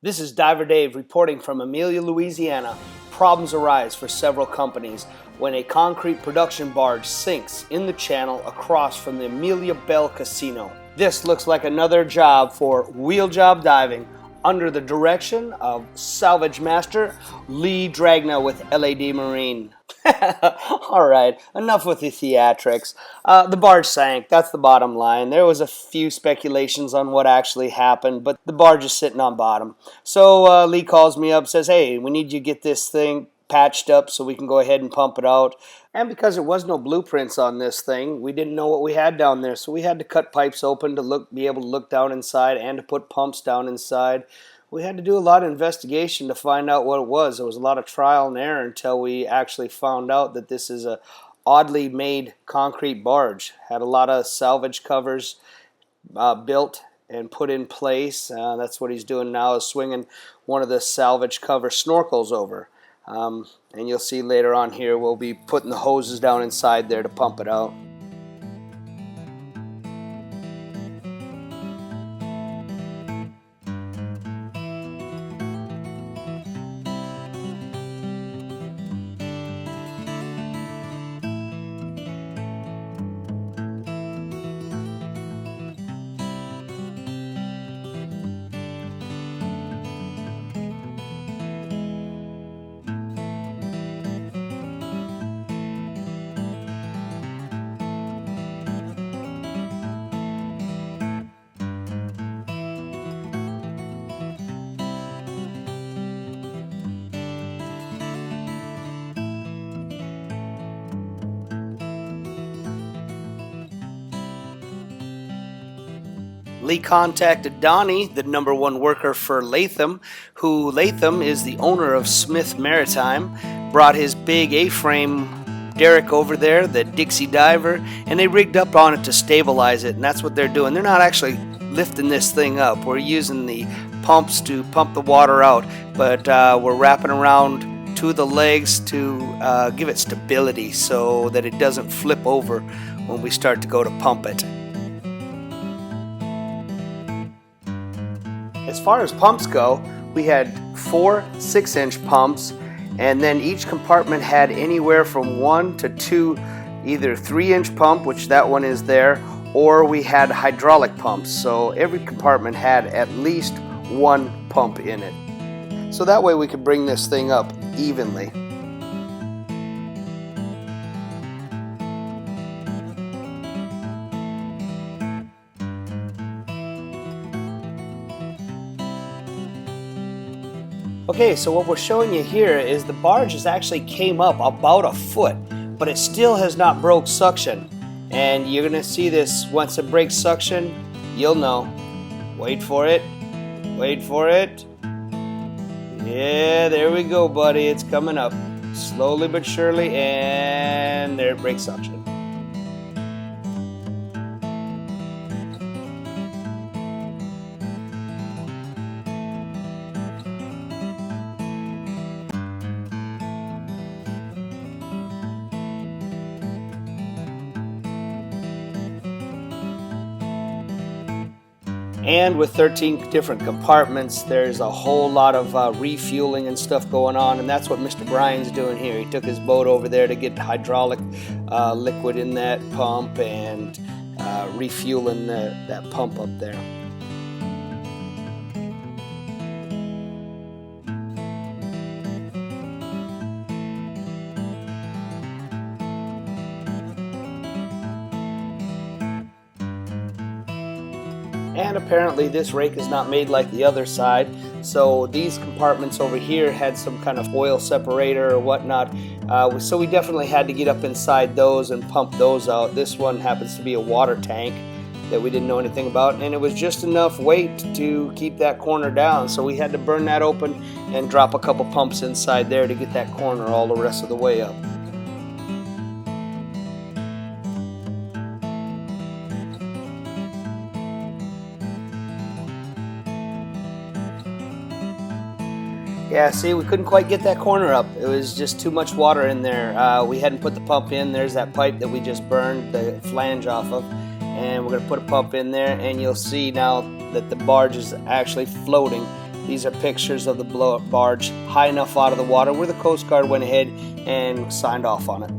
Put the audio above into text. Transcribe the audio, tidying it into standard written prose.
This is Diver Dave reporting from Amelia, Louisiana. Problems arise for several companies when a concrete production barge sinks in the channel across from the Amelia Belle Casino. This looks like another job for Wheel Job Diving under the direction of Salvage Master Lee Dragna with LAD Marine. Alright, enough with the theatrics. The barge sank, that's the bottom line. There was a few speculations on what actually happened, but the barge is sitting on bottom. So Lee calls me up, says, hey, we need you to get this thing patched up so we can go ahead and pump it out. And because there was no blueprints on this thing, we didn't know what we had down there, so we had to cut pipes open to be able to look down inside and to put pumps down inside. We had to do a lot of investigation to find out what it was. There was a lot of trial and error until we actually found out that this is a oddly made concrete barge. Had a lot of salvage covers built and put in place. That's what he's doing now, is swinging one of the salvage cover snorkels over. And you'll see later on here we'll be putting the hoses down inside there to pump it out. Lee contacted Donnie, the #1 worker for Latham, who Latham is the owner of Smith Maritime, brought his big A-frame derrick over there, the Dixie Diver, and they rigged up on it to stabilize it, and that's what they're doing. They're not actually lifting this thing up. We're using the pumps to pump the water out, but we're wrapping around two of the legs to give it stability so that it doesn't flip over when we start to go to pump it. As far as pumps go, we had 4 6-inch pumps, and then each compartment had anywhere from 1 to 2 either 3-inch pump, which that one is there, or we had hydraulic pumps. So every compartment had at least 1 pump in it. So that way we could bring this thing up evenly. Okay, so what we're showing you here is the barge actually came up about a foot, but it still has not broke suction. And you're gonna see this once it breaks suction, you'll know. Wait for it, wait for it. Yeah, there we go, buddy, it's coming up. Slowly but surely, and there it breaks suction. And with 13 different compartments, there's a whole lot of refueling and stuff going on, and that's what Mr. Bryan's doing here. He took his boat over there to get hydraulic liquid in that pump and refueling that pump up there. And apparently this rake is not made like the other side, so these compartments over here had some kind of oil separator or whatnot, so we definitely had to get up inside those and pump those out. This one happens to be a water tank that we didn't know anything about, and it was just enough weight to keep that corner down, so we had to burn that open and drop a couple pumps inside there to get that corner all the rest of the way up. Yeah, see, we couldn't quite get that corner up. It was just too much water in there. We hadn't put the pump in. There's that pipe that we just burned the flange off of. And we're going to put a pump in there, and you'll see now that the barge is actually floating These are pictures of the blow-up barge high enough out of the water where the Coast Guard went ahead and signed off on it.